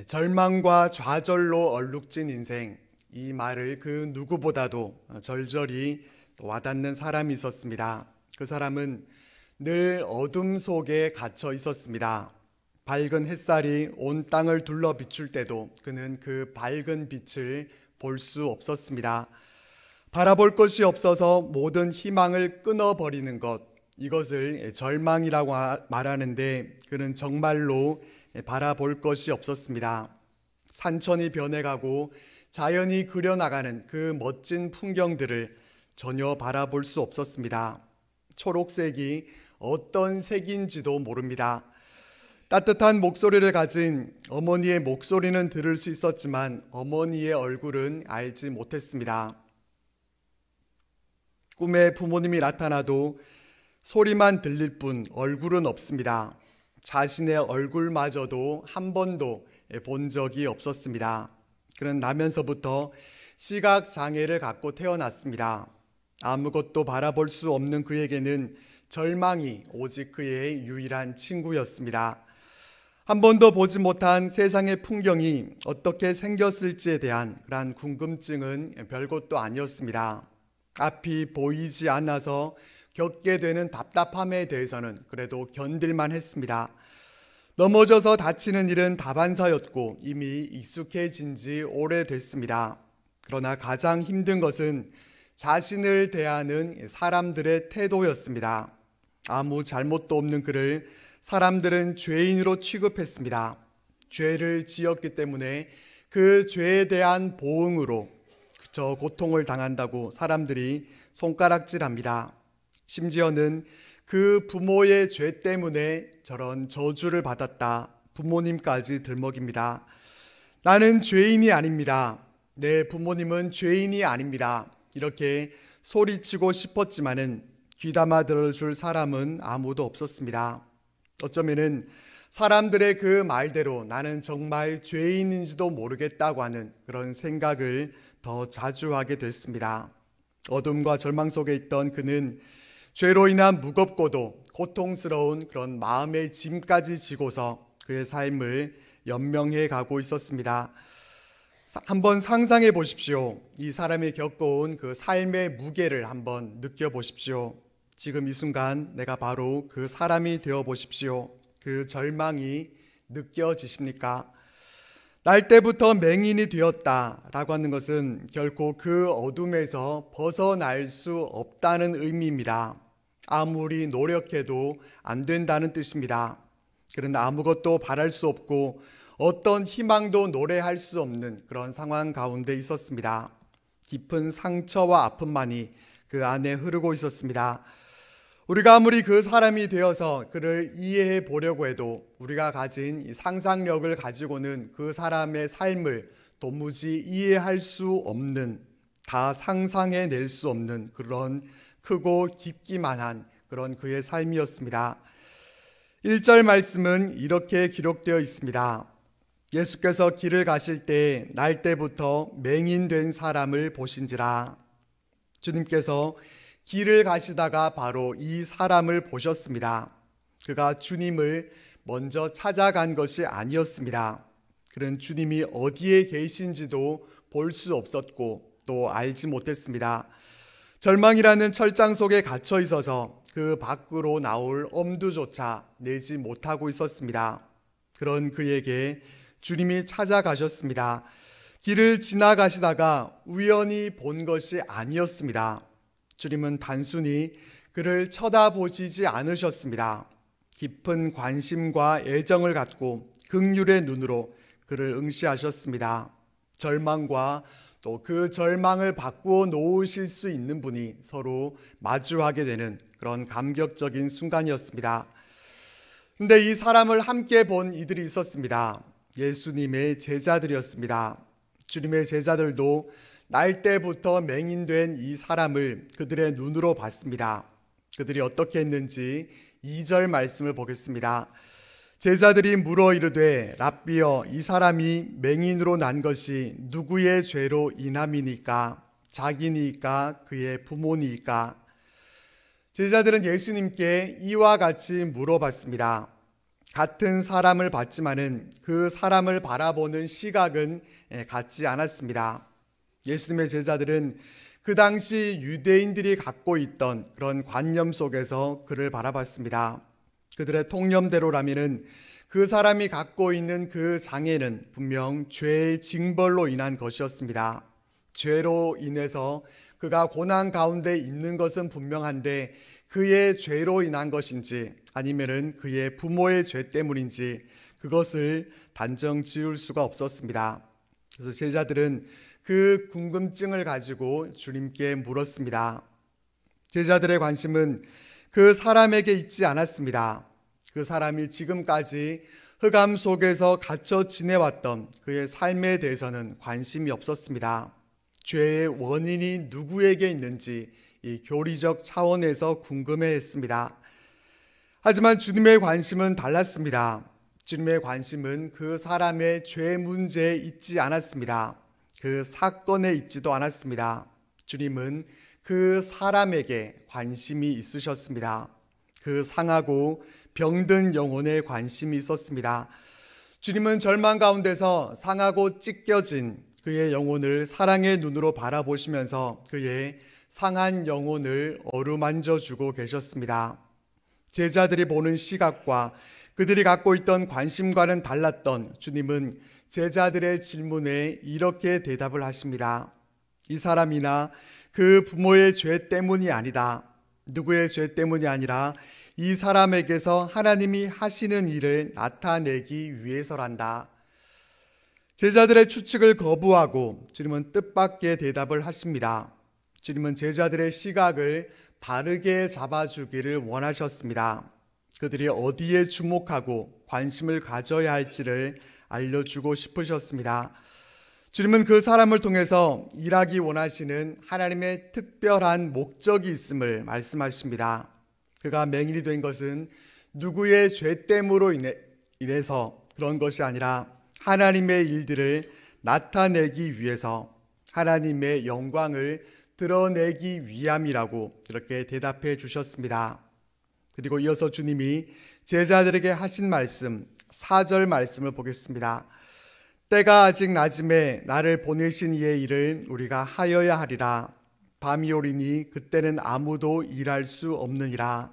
절망과 좌절로 얼룩진 인생, 이 말을 그 누구보다도 절절히 와닿는 사람이 있었습니다. 그 사람은 늘 어둠 속에 갇혀 있었습니다. 밝은 햇살이 온 땅을 둘러 비출 때도 그는 그 밝은 빛을 볼 수 없었습니다. 바라볼 것이 없어서 모든 희망을 끊어버리는 것, 이것을 절망이라고 말하는데 그는 정말로 바라볼 것이 없었습니다. 산천이 변해가고 자연이 그려나가는 그 멋진 풍경들을 전혀 바라볼 수 없었습니다. 초록색이 어떤 색인지도 모릅니다. 따뜻한 목소리를 가진 어머니의 목소리는 들을 수 있었지만 어머니의 얼굴은 알지 못했습니다. 꿈에 부모님이 나타나도 소리만 들릴 뿐 얼굴은 없습니다. 자신의 얼굴마저도 한 번도 본 적이 없었습니다. 그는 나면서부터 시각장애를 갖고 태어났습니다. 아무것도 바라볼 수 없는 그에게는 절망이 오직 그의 유일한 친구였습니다. 한 번도 보지 못한 세상의 풍경이 어떻게 생겼을지에 대한 그러한 궁금증은 별것도 아니었습니다. 앞이 보이지 않아서 겪게 되는 답답함에 대해서는 그래도 견딜만 했습니다. 넘어져서 다치는 일은 다반사였고 이미 익숙해진 지 오래됐습니다. 그러나 가장 힘든 것은 자신을 대하는 사람들의 태도였습니다. 아무 잘못도 없는 그를 사람들은 죄인으로 취급했습니다. 죄를 지었기 때문에 그 죄에 대한 보응으로 저 고통을 당한다고 사람들이 손가락질합니다. 심지어는 그 부모의 죄 때문에 저런 저주를 받았다. 부모님까지 들먹입니다. 나는 죄인이 아닙니다. 내 부모님은 죄인이 아닙니다. 이렇게 소리치고 싶었지만은 귀담아 들어줄 사람은 아무도 없었습니다. 어쩌면은 사람들의 그 말대로 나는 정말 죄인인지도 모르겠다고 하는 그런 생각을 더 자주 하게 됐습니다. 어둠과 절망 속에 있던 그는 죄로 인한 무겁고도 고통스러운 그런 마음의 짐까지 지고서 그의 삶을 연명해 가고 있었습니다. 한번 상상해 보십시오. 이 사람이 겪어온 그 삶의 무게를 한번 느껴보십시오. 지금 이 순간 내가 바로 그 사람이 되어 보십시오. 그 절망이 느껴지십니까? 날 때부터 맹인이 되었다라고 하는 것은 결코 그 어둠에서 벗어날 수 없다는 의미입니다. 아무리 노력해도 안 된다는 뜻입니다. 그러나 아무것도 바랄 수 없고 어떤 희망도 노래할 수 없는 그런 상황 가운데 있었습니다. 깊은 상처와 아픔만이 그 안에 흐르고 있었습니다. 우리가 아무리 그 사람이 되어서 그를 이해해 보려고 해도 우리가 가진 이 상상력을 가지고는 그 사람의 삶을 도무지 이해할 수 없는, 다 상상해낼 수 없는 그런 크고 깊기만 한 그런 그의 삶이었습니다. 1절 말씀은 이렇게 기록되어 있습니다. 예수께서 길을 가실 때 날 때부터 맹인된 사람을 보신지라. 주님께서 길을 가시다가 바로 이 사람을 보셨습니다. 그가 주님을 먼저 찾아간 것이 아니었습니다. 그는 주님이 어디에 계신지도 볼 수 없었고 또 알지 못했습니다. 절망이라는 철장 속에 갇혀 있어서 그 밖으로 나올 엄두조차 내지 못하고 있었습니다. 그런 그에게 주님이 찾아가셨습니다. 길을 지나가시다가 우연히 본 것이 아니었습니다. 주님은 단순히 그를 쳐다보시지 않으셨습니다. 깊은 관심과 애정을 갖고 긍휼의 눈으로 그를 응시하셨습니다. 절망과 또 그 절망을 바꾸어 놓으실 수 있는 분이 서로 마주하게 되는 그런 감격적인 순간이었습니다. 근데 이 사람을 함께 본 이들이 있었습니다. 예수님의 제자들이었습니다. 주님의 제자들도 날 때부터 맹인된 이 사람을 그들의 눈으로 봤습니다. 그들이 어떻게 했는지 2절 말씀을 보겠습니다. 제자들이 물어 이르되 랍비여, 이 사람이 맹인으로 난 것이 누구의 죄로 인함이니까? 자기니까 그의 부모니까? 제자들은 예수님께 이와 같이 물어봤습니다. 같은 사람을 봤지만은 그 사람을 바라보는 시각은 같지 않았습니다. 예수님의 제자들은 그 당시 유대인들이 갖고 있던 그런 관념 속에서 그를 바라봤습니다. 그들의 통념대로라면은 그 사람이 갖고 있는 그 장애는 분명 죄의 징벌로 인한 것이었습니다. 죄로 인해서 그가 고난 가운데 있는 것은 분명한데 그의 죄로 인한 것인지 아니면은 그의 부모의 죄 때문인지 그것을 단정 지을 수가 없었습니다. 그래서 제자들은 그 궁금증을 가지고 주님께 물었습니다. 제자들의 관심은 그 사람에게 있지 않았습니다. 그 사람이 지금까지 흑암 속에서 갇혀 지내왔던 그의 삶에 대해서는 관심이 없었습니다. 죄의 원인이 누구에게 있는지 이 교리적 차원에서 궁금해했습니다. 하지만 주님의 관심은 달랐습니다. 주님의 관심은 그 사람의 죄 문제에 있지 않았습니다. 그 사건에 있지도 않았습니다. 주님은 그 사람에게 관심이 있으셨습니다. 그 상하고 병든 영혼에 관심이 있었습니다. 주님은 절망 가운데서 상하고 찢겨진 그의 영혼을 사랑의 눈으로 바라보시면서 그의 상한 영혼을 어루만져 주고 계셨습니다. 제자들이 보는 시각과 그들이 갖고 있던 관심과는 달랐던 주님은 제자들의 질문에 이렇게 대답을 하십니다. 이 사람이나 그 부모의 죄 때문이 아니다. 누구의 죄 때문이 아니라 이 사람에게서 하나님이 하시는 일을 나타내기 위해서란다. 제자들의 추측을 거부하고 주님은 뜻밖의 대답을 하십니다. 주님은 제자들의 시각을 바르게 잡아주기를 원하셨습니다. 그들이 어디에 주목하고 관심을 가져야 할지를 알려주고 싶으셨습니다. 주님은 그 사람을 통해서 일하기 원하시는 하나님의 특별한 목적이 있음을 말씀하십니다. 그가 맹인이 된 것은 누구의 죄 때문으로 인해서 그런 것이 아니라 하나님의 일들을 나타내기 위해서 하나님의 영광을 드러내기 위함이라고 이렇게 대답해 주셨습니다. 그리고 이어서 주님이 제자들에게 하신 말씀 4절 말씀을 보겠습니다. 때가 아직 낮음에 나를 보내신 이의 일을 우리가 하여야 하리라. 밤이 오리니 그때는 아무도 일할 수 없느니라.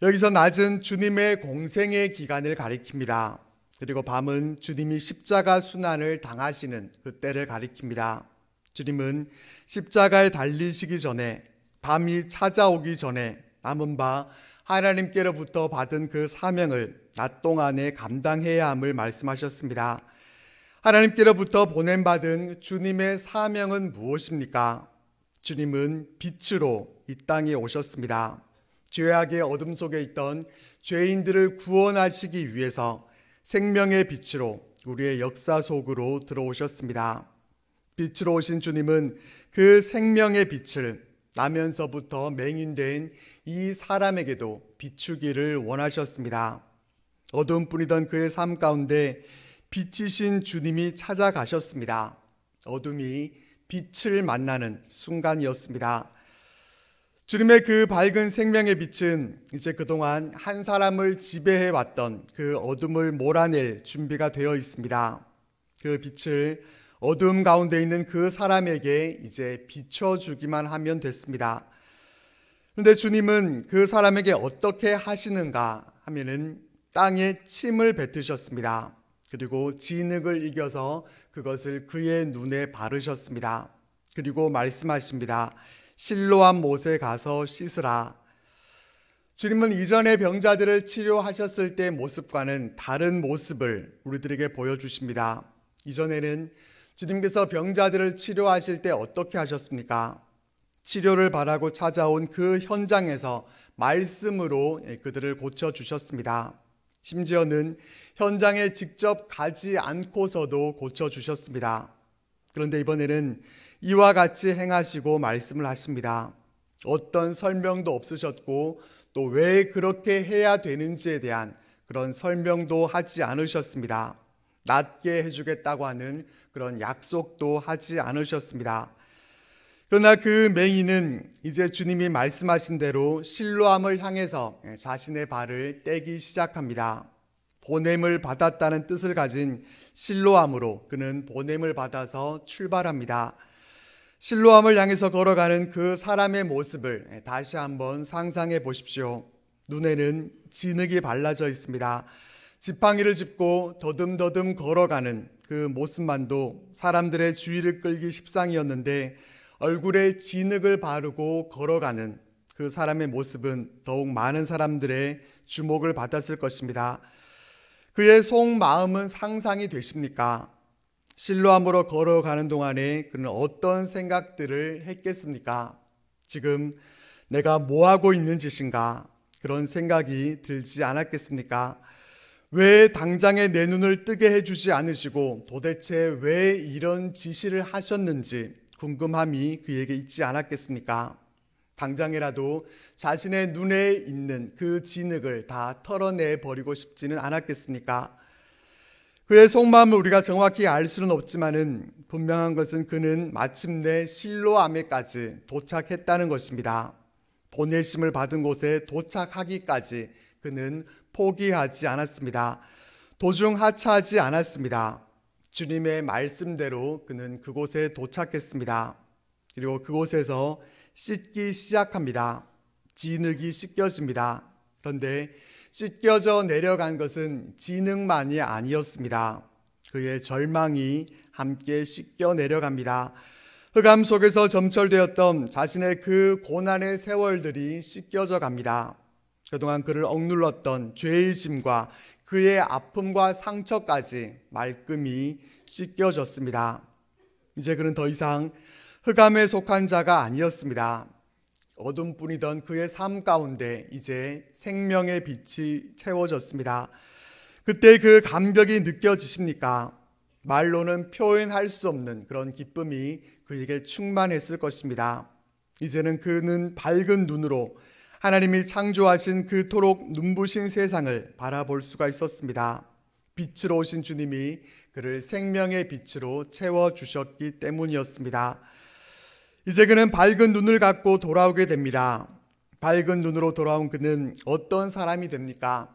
여기서 낮은 주님의 공생의 기간을 가리킵니다. 그리고 밤은 주님이 십자가 순환을 당하시는 그때를 가리킵니다. 주님은 십자가에 달리시기 전에 밤이 찾아오기 전에 남은 바 하나님께로부터 받은 그 사명을 낮 동안에 감당해야 함을 말씀하셨습니다. 하나님께로부터 보냄받은 주님의 사명은 무엇입니까? 주님은 빛으로 이 땅에 오셨습니다. 죄악의 어둠 속에 있던 죄인들을 구원하시기 위해서 생명의 빛으로 우리의 역사 속으로 들어오셨습니다. 빛으로 오신 주님은 그 생명의 빛을 나면서부터 맹인된 이 사람에게도 비추기를 원하셨습니다. 어둠뿐이던 그의 삶 가운데 빛이신 주님이 찾아가셨습니다. 어둠이 빛을 만나는 순간이었습니다. 주님의 그 밝은 생명의 빛은 이제 그동안 한 사람을 지배해 왔던 그 어둠을 몰아낼 준비가 되어 있습니다. 그 빛을 어둠 가운데 있는 그 사람에게 이제 비춰주기만 하면 됐습니다. 그런데 주님은 그 사람에게 어떻게 하시는가 하면은 땅에 침을 뱉으셨습니다. 그리고 진흙을 이겨서 그것을 그의 눈에 바르셨습니다. 그리고 말씀하십니다. 실로암 못에 가서 씻으라. 주님은 이전에 병자들을 치료하셨을 때의 모습과는 다른 모습을 우리들에게 보여주십니다. 이전에는 주님께서 병자들을 치료하실 때 어떻게 하셨습니까? 치료를 바라고 찾아온 그 현장에서 말씀으로 그들을 고쳐주셨습니다. 심지어는 현장에 직접 가지 않고서도 고쳐주셨습니다. 그런데 이번에는 이와 같이 행하시고 말씀을 하십니다. 어떤 설명도 없으셨고 또 왜 그렇게 해야 되는지에 대한 그런 설명도 하지 않으셨습니다. 낫게 해주겠다고 하는 그런 약속도 하지 않으셨습니다. 그러나 그 맹인은 이제 주님이 말씀하신 대로 실로암을 향해서 자신의 발을 떼기 시작합니다. 보냄을 받았다는 뜻을 가진 실로암으로 그는 보냄을 받아서 출발합니다. 실로암을 향해서 걸어가는 그 사람의 모습을 다시 한번 상상해 보십시오. 눈에는 진흙이 발라져 있습니다. 지팡이를 짚고 더듬더듬 걸어가는 그 모습만도 사람들의 주의를 끌기 십상이었는데, 얼굴에 진흙을 바르고 걸어가는 그 사람의 모습은 더욱 많은 사람들의 주목을 받았을 것입니다. 그의 속마음은 상상이 되십니까? 실로암으로 걸어가는 동안에 그는 어떤 생각들을 했겠습니까? 지금 내가 뭐하고 있는 짓인가? 그런 생각이 들지 않았겠습니까? 왜 당장에 내 눈을 뜨게 해주지 않으시고 도대체 왜 이런 지시를 하셨는지 궁금함이 그에게 있지 않았겠습니까? 당장이라도 자신의 눈에 있는 그 진흙을 다 털어내 버리고 싶지는 않았겠습니까? 그의 속마음을 우리가 정확히 알 수는 없지만은 분명한 것은 그는 마침내 실로암에까지 도착했다는 것입니다. 보내심을 받은 곳에 도착하기까지 그는 포기하지 않았습니다. 도중 하차하지 않았습니다. 주님의 말씀대로 그는 그곳에 도착했습니다. 그리고 그곳에서 씻기 시작합니다. 진흙이 씻겨집니다. 그런데 씻겨져 내려간 것은 진흙만이 아니었습니다. 그의 절망이 함께 씻겨 내려갑니다. 흑암 속에서 점철되었던 자신의 그 고난의 세월들이 씻겨져 갑니다. 그동안 그를 억눌렀던 죄의 짐과 그의 아픔과 상처까지 말끔히 씻겨졌습니다. 이제 그는 더 이상 흑암에 속한 자가 아니었습니다. 어둠뿐이던 그의 삶 가운데 이제 생명의 빛이 채워졌습니다. 그때 그 감격이 느껴지십니까? 말로는 표현할 수 없는 그런 기쁨이 그에게 충만했을 것입니다. 이제는 그는 밝은 눈으로 하나님이 창조하신 그토록 눈부신 세상을 바라볼 수가 있었습니다. 빛으로 오신 주님이 그를 생명의 빛으로 채워주셨기 때문이었습니다. 이제 그는 밝은 눈을 갖고 돌아오게 됩니다. 밝은 눈으로 돌아온 그는 어떤 사람이 됩니까?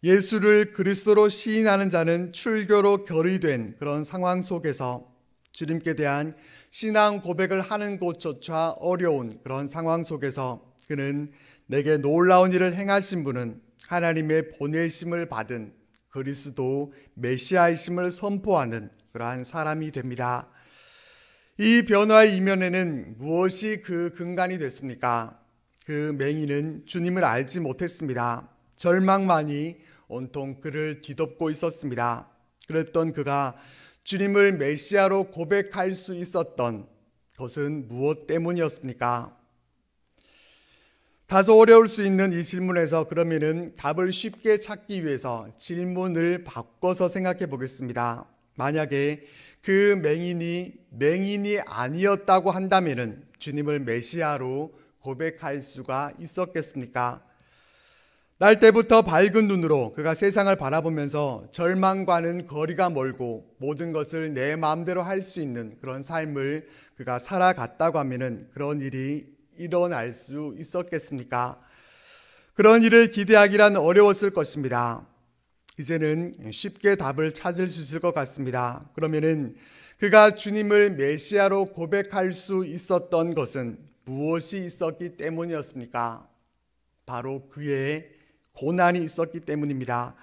예수를 그리스도로 시인하는 자는 출교로 결의된 그런 상황 속에서 주님께 대한 신앙 고백을 하는 것조차 어려운 그런 상황 속에서 그는 내게 놀라운 일을 행하신 분은 하나님의 보내심을 받은 그리스도 메시아이심을 선포하는 그러한 사람이 됩니다. 이 변화의 이면에는 무엇이 그 근간이 됐습니까? 그 맹인은 주님을 알지 못했습니다. 절망만이 온통 그를 뒤덮고 있었습니다. 그랬던 그가 주님을 메시아로 고백할 수 있었던 것은 무엇 때문이었습니까? 다소 어려울 수 있는 이 질문에서 그러면은 답을 쉽게 찾기 위해서 질문을 바꿔서 생각해 보겠습니다. 만약에 그 맹인이 아니었다고 한다면은 주님을 메시아로 고백할 수가 있었겠습니까? 날 때부터 밝은 눈으로 그가 세상을 바라보면서 절망과는 거리가 멀고 모든 것을 내 마음대로 할 수 있는 그런 삶을 그가 살아갔다고 하면은 그런 일이 일어날 수 있었겠습니까? 그런 일을 기대하기란 어려웠을 것입니다. 이제는 쉽게 답을 찾을 수 있을 것 같습니다. 그러면은 그가 주님을 메시아로 고백할 수 있었던 것은 무엇이 있었기 때문이었습니까? 바로 그의 고난이 있었기 때문입니다.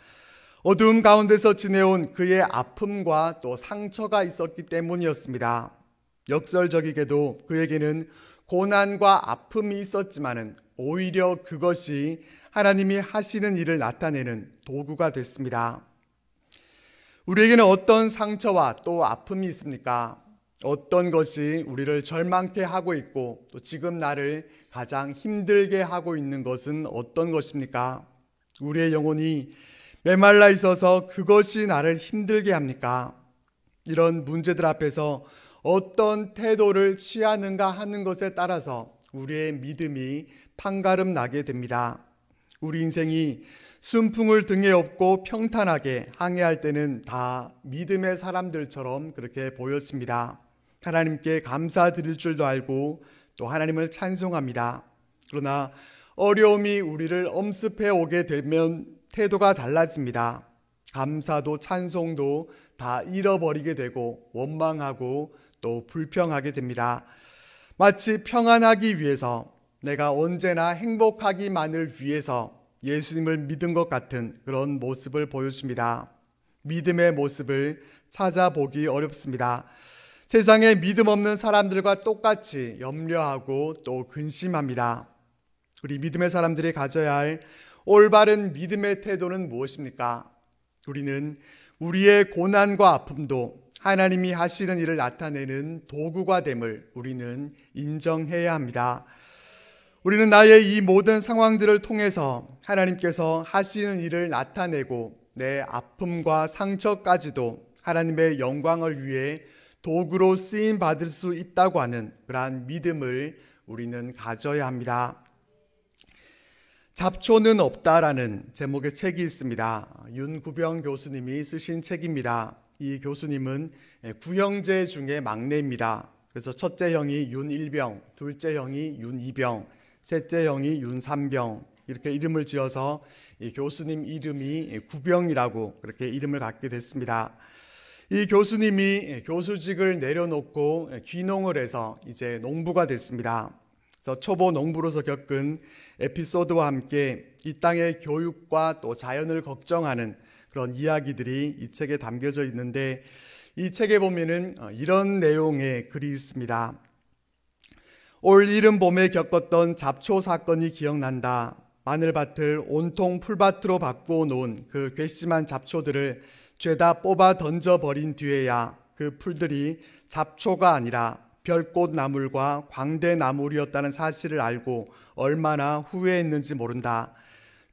어두움 가운데서 지내온 그의 아픔과 또 상처가 있었기 때문이었습니다. 역설적이게도 그에게는 고난과 아픔이 있었지만은 오히려 그것이 하나님이 하시는 일을 나타내는 도구가 됐습니다. 우리에게는 어떤 상처와 또 아픔이 있습니까? 어떤 것이 우리를 절망케 하고 있고 또 지금 나를 가장 힘들게 하고 있는 것은 어떤 것입니까? 우리의 영혼이 메말라 있어서 그것이 나를 힘들게 합니까? 이런 문제들 앞에서 어떤 태도를 취하는가 하는 것에 따라서 우리의 믿음이 판가름 나게 됩니다. 우리 인생이 순풍을 등에 업고 평탄하게 항해할 때는 다 믿음의 사람들처럼 그렇게 보였습니다. 하나님께 감사드릴 줄도 알고 또 하나님을 찬송합니다. 그러나 어려움이 우리를 엄습해 오게 되면 태도가 달라집니다. 감사도 찬송도 다 잃어버리게 되고 원망하고 또 불평하게 됩니다. 마치 평안하기 위해서, 내가 언제나 행복하기만을 위해서 예수님을 믿은 것 같은 그런 모습을 보여줍니다. 믿음의 모습을 찾아보기 어렵습니다. 세상에 믿음 없는 사람들과 똑같이 염려하고 또 근심합니다. 우리 믿음의 사람들이 가져야 할 올바른 믿음의 태도는 무엇입니까? 우리는 우리의 고난과 아픔도 하나님이 하시는 일을 나타내는 도구가 됨을 우리는 인정해야 합니다. 우리는 나의 이 모든 상황들을 통해서 하나님께서 하시는 일을 나타내고 내 아픔과 상처까지도 하나님의 영광을 위해 도구로 쓰임 받을 수 있다고 하는 그러한 믿음을 우리는 가져야 합니다. 잡초는 없다라는 제목의 책이 있습니다. 윤구병 교수님이 쓰신 책입니다. 이 교수님은 구형제 중에 막내입니다. 그래서 첫째 형이 윤일병, 둘째 형이 윤이병, 셋째 형이 윤삼병, 이렇게 이름을 지어서 이 교수님 이름이 구병이라고 그렇게 이름을 갖게 됐습니다. 이 교수님이 교수직을 내려놓고 귀농을 해서 이제 농부가 됐습니다. 그래서 초보 농부로서 겪은 에피소드와 함께 이 땅의 교육과 또 자연을 걱정하는 그런 이야기들이 이 책에 담겨져 있는데, 이 책에 보면은 이런 내용의 글이 있습니다. 올 이른 봄에 겪었던 잡초 사건이 기억난다. 마늘밭을 온통 풀밭으로 바꾸어 놓은 그 괘씸한 잡초들을 죄다 뽑아 던져버린 뒤에야 그 풀들이 잡초가 아니라 별꽃나물과 광대나물이었다는 사실을 알고 얼마나 후회했는지 모른다.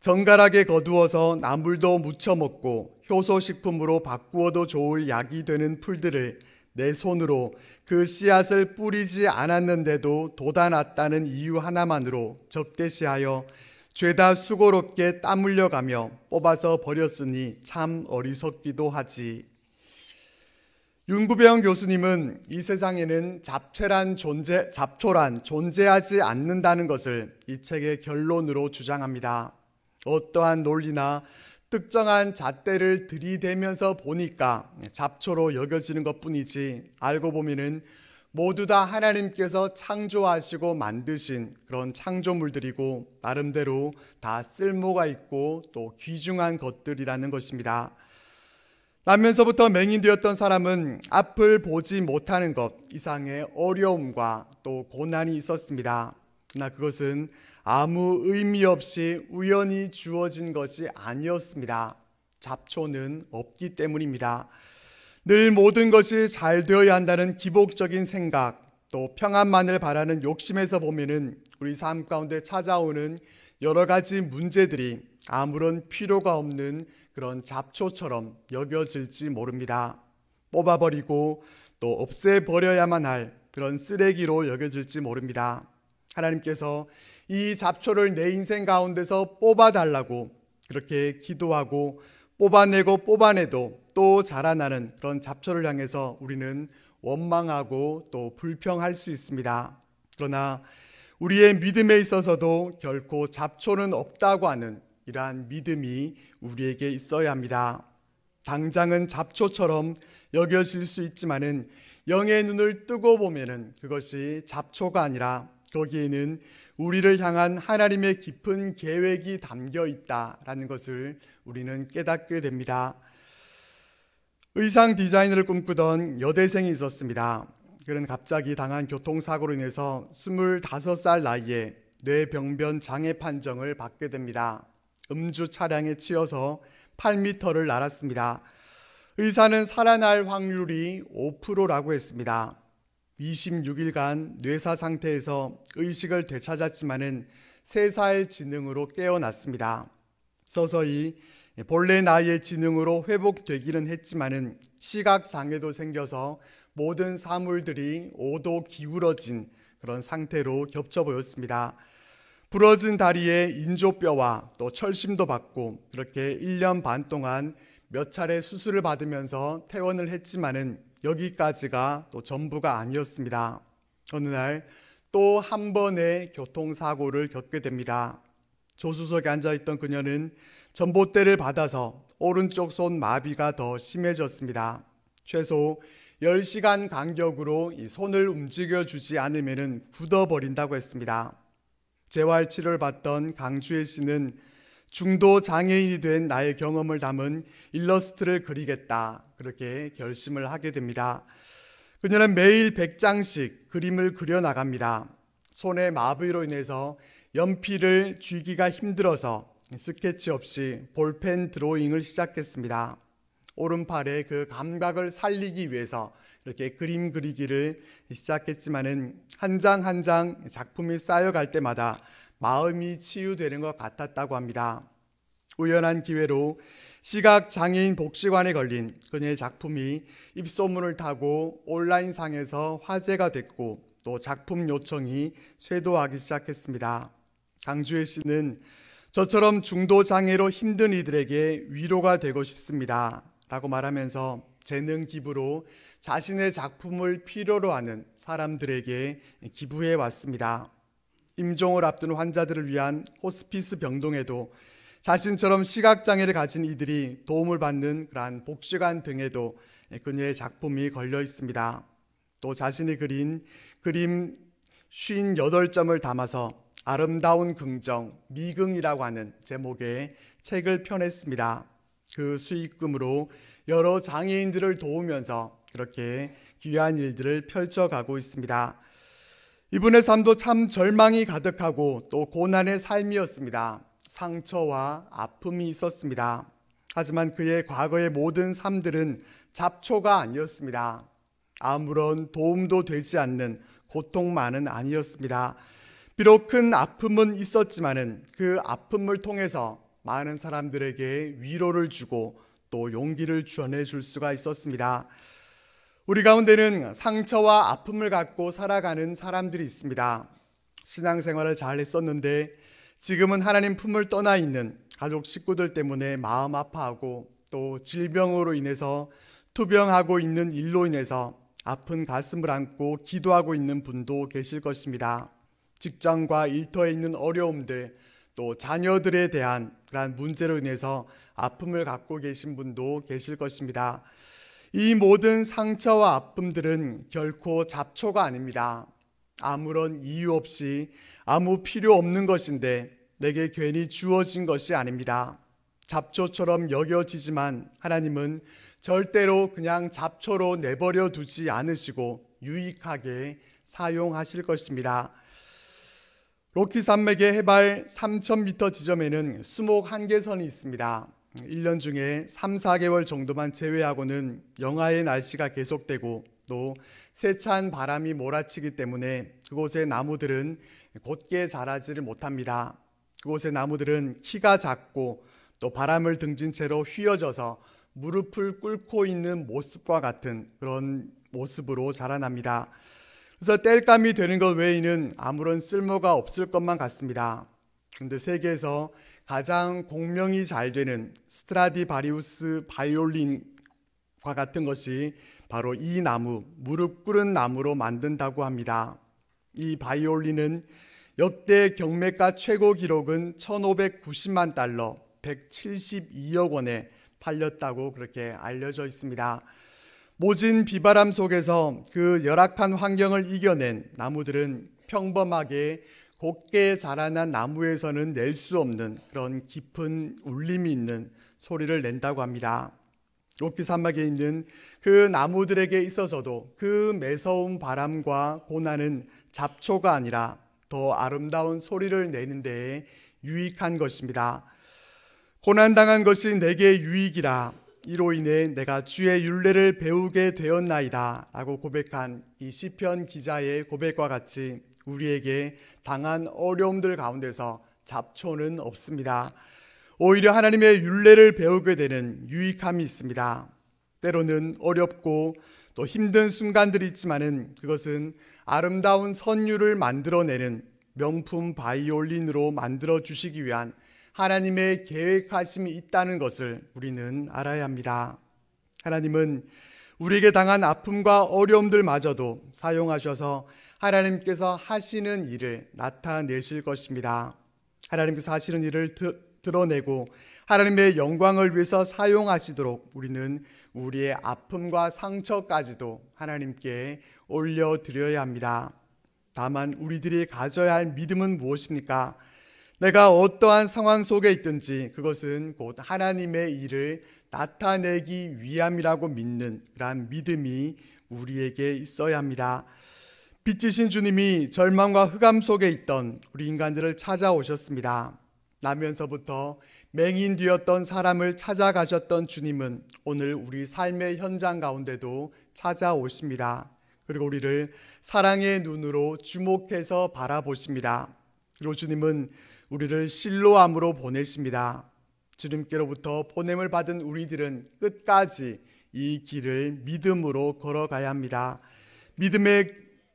정갈하게 거두어서 나물도 무쳐 먹고 효소식품으로 바꾸어도 좋을 약이 되는 풀들을 내 손으로 그 씨앗을 뿌리지 않았는데도 돋아났다는 이유 하나만으로 적대시하여 죄다 수고롭게 땀 흘려가며 뽑아서 버렸으니 참 어리석기도 하지. 윤구병 교수님은 이 세상에는 잡초란 존재하지 않는다는 것을 이 책의 결론으로 주장합니다. 어떠한 논리나 특정한 잣대를 들이대면서 보니까 잡초로 여겨지는 것뿐이지, 알고 보면은 모두 다 하나님께서 창조하시고 만드신 그런 창조물들이고 나름대로 다 쓸모가 있고 또 귀중한 것들이라는 것입니다. 나면서부터 맹인되었던 사람은 앞을 보지 못하는 것 이상의 어려움과 또 고난이 있었습니다. 그러나 그것은 아무 의미 없이 우연히 주어진 것이 아니었습니다. 잡초는 없기 때문입니다. 늘 모든 것이 잘 되어야 한다는 기복적인 생각, 또 평안만을 바라는 욕심에서 보면은 우리 삶 가운데 찾아오는 여러 가지 문제들이 아무런 필요가 없는 그런 잡초처럼 여겨질지 모릅니다. 뽑아버리고 또 없애버려야만 할 그런 쓰레기로 여겨질지 모릅니다. 하나님께서 이 잡초를 내 인생 가운데서 뽑아달라고 그렇게 기도하고 뽑아내고 뽑아내도 또 자라나는 그런 잡초를 향해서 우리는 원망하고 또 불평할 수 있습니다. 그러나 우리의 믿음에 있어서도 결코 잡초는 없다고 하는 이러한 믿음이 우리에게 있어야 합니다. 당장은 잡초처럼 여겨질 수 있지만은 영의 눈을 뜨고 보면은 그것이 잡초가 아니라 거기에는 우리를 향한 하나님의 깊은 계획이 담겨 있다라는 것을 우리는 깨닫게 됩니다. 의상 디자이너를 꿈꾸던 여대생이 있었습니다. 그는 갑자기 당한 교통사고로 인해서 25살 나이에 뇌병변 장애 판정을 받게 됩니다. 음주 차량에 치여서 8m를 날았습니다. 의사는 살아날 확률이 5%라고 했습니다. 26일간 뇌사 상태에서 의식을 되찾았지만은 3살 지능으로 깨어났습니다. 서서히 본래 나이의 지능으로 회복되기는 했지만은 시각 장애도 생겨서 모든 사물들이 5도 기울어진 그런 상태로 겹쳐 보였습니다. 부러진 다리에 인조뼈와 또 철심도 받고 그렇게 1년 반 동안 몇 차례 수술을 받으면서 퇴원을 했지만은 여기까지가 또 전부가 아니었습니다. 어느 날 또 한 번의 교통사고를 겪게 됩니다. 조수석에 앉아있던 그녀는 전봇대를 받아서 오른쪽 손 마비가 더 심해졌습니다. 최소 10시간 간격으로 이 손을 움직여주지 않으면 굳어버린다고 했습니다. 재활치료를 받던 강주혜 씨는 중도 장애인이 된 나의 경험을 담은 일러스트를 그리겠다, 그렇게 결심을 하게 됩니다. 그녀는 매일 100장씩 그림을 그려나갑니다. 손의 마비로 인해서 연필을 쥐기가 힘들어서 스케치 없이 볼펜 드로잉을 시작했습니다. 오른팔의 그 감각을 살리기 위해서 이렇게 그림 그리기를 시작했지만은 한 장 한 장 작품이 쌓여갈 때마다 마음이 치유되는 것 같았다고 합니다. 우연한 기회로 시각장애인 복지관에 걸린 그녀의 작품이 입소문을 타고 온라인상에서 화제가 됐고 또 작품 요청이 쇄도하기 시작했습니다. 강주혜 씨는 저처럼 중도장애로 힘든 이들에게 위로가 되고 싶습니다 라고 말하면서 재능 기부로 자신의 작품을 필요로 하는 사람들에게 기부해 왔습니다. 임종을 앞둔 환자들을 위한 호스피스 병동에도 자신처럼 시각장애를 가진 이들이 도움을 받는 그러한 복지관 등에도 그녀의 작품이 걸려 있습니다. 또 자신이 그린 그림 58점을 담아서 아름다운 긍정, 미긍이라고 하는 제목의 책을 펴냈습니다. 그 수익금으로 여러 장애인들을 도우면서 그렇게 귀한 일들을 펼쳐가고 있습니다. 이분의 삶도 참 절망이 가득하고 또 고난의 삶이었습니다. 상처와 아픔이 있었습니다. 하지만 그의 과거의 모든 삶들은 잡초가 아니었습니다. 아무런 도움도 되지 않는 고통만은 아니었습니다. 비록 큰 아픔은 있었지만은 그 아픔을 통해서 많은 사람들에게 위로를 주고 또 용기를 전해줄 수가 있었습니다. 우리 가운데는 상처와 아픔을 갖고 살아가는 사람들이 있습니다. 신앙생활을 잘 했었는데 지금은 하나님 품을 떠나 있는 가족 식구들 때문에 마음 아파하고 또 질병으로 인해서 투병하고 있는 일로 인해서 아픈 가슴을 안고 기도하고 있는 분도 계실 것입니다. 직장과 일터에 있는 어려움들, 또 자녀들에 대한 그러한 문제로 인해서 아픔을 갖고 계신 분도 계실 것입니다. 이 모든 상처와 아픔들은 결코 잡초가 아닙니다. 아무런 이유 없이 아무 필요 없는 것인데 내게 괜히 주어진 것이 아닙니다. 잡초처럼 여겨지지만 하나님은 절대로 그냥 잡초로 내버려 두지 않으시고 유익하게 사용하실 것입니다. 로키 산맥의 해발 3,000m 지점에는 수목 한계선이 있습니다. 1년 중에 3, 4개월 정도만 제외하고는 영하의 날씨가 계속되고 또 세찬 바람이 몰아치기 때문에 그곳의 나무들은 곧게 자라지를 못합니다. 그곳의 나무들은 키가 작고 또 바람을 등진 채로 휘어져서 무릎을 꿇고 있는 모습과 같은 그런 모습으로 자라납니다. 그래서 땔감이 되는 것 외에는 아무런 쓸모가 없을 것만 같습니다. 그런데 세계에서 가장 공명이 잘 되는 스트라디바리우스 바이올린과 같은 것이 바로 이 나무, 무릎 꿇은 나무로 만든다고 합니다. 이 바이올린은 역대 경매가 최고 기록은 1,590만 달러, 172억 원에 팔렸다고 그렇게 알려져 있습니다. 모진 비바람 속에서 그 열악한 환경을 이겨낸 나무들은 평범하게 곱게 자라난 나무에서는 낼 수 없는 그런 깊은 울림이 있는 소리를 낸다고 합니다. 로키 산맥에 있는 그 나무들에게 있어서도 그 매서운 바람과 고난은 잡초가 아니라 더 아름다운 소리를 내는 데에 유익한 것입니다. 고난당한 것이 내게 유익이라 이로 인해 내가 주의 율례를 배우게 되었나이다 라고 고백한 이 시편 기자의 고백과 같이 우리에게 당한 어려움들 가운데서 잡초는 없습니다. 오히려 하나님의 율례를 배우게 되는 유익함이 있습니다. 때로는 어렵고 또 힘든 순간들이 있지만은 그것은 아름다운 선율을 만들어내는 명품 바이올린으로 만들어 주시기 위한 하나님의 계획하심이 있다는 것을 우리는 알아야 합니다. 하나님은 우리에게 당한 아픔과 어려움들마저도 사용하셔서 하나님께서 하시는 일을 나타내실 것입니다. 하나님께서 하시는 일을 드러내고 하나님의 영광을 위해서 사용하시도록 우리는 우리의 아픔과 상처까지도 하나님께 올려드려야 합니다. 다만 우리들이 가져야 할 믿음은 무엇입니까? 내가 어떠한 상황 속에 있든지 그것은 곧 하나님의 일을 나타내기 위함이라고 믿는 그러한 믿음이 우리에게 있어야 합니다. 빛이신 주님이 절망과 흑암 속에 있던 우리 인간들을 찾아오셨습니다. 나면서부터 맹인 되었던 사람을 찾아가셨던 주님은 오늘 우리 삶의 현장 가운데도 찾아오십니다. 그리고 우리를 사랑의 눈으로 주목해서 바라보십니다. 그리고 주님은 우리를 실로암으로 보내십니다. 주님께로부터 보냄을 받은 우리들은 끝까지 이 길을 믿음으로 걸어가야 합니다.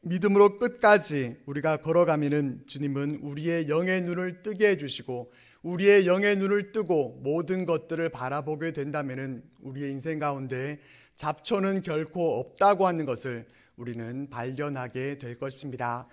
믿음으로 끝까지 우리가 걸어가면은 주님은 우리의 영의 눈을 뜨게 해주시고 우리의 영의 눈을 뜨고 모든 것들을 바라보게 된다면은 우리의 인생 가운데 잡초는 결코 없다고 하는 것을 우리는 발견하게 될 것입니다.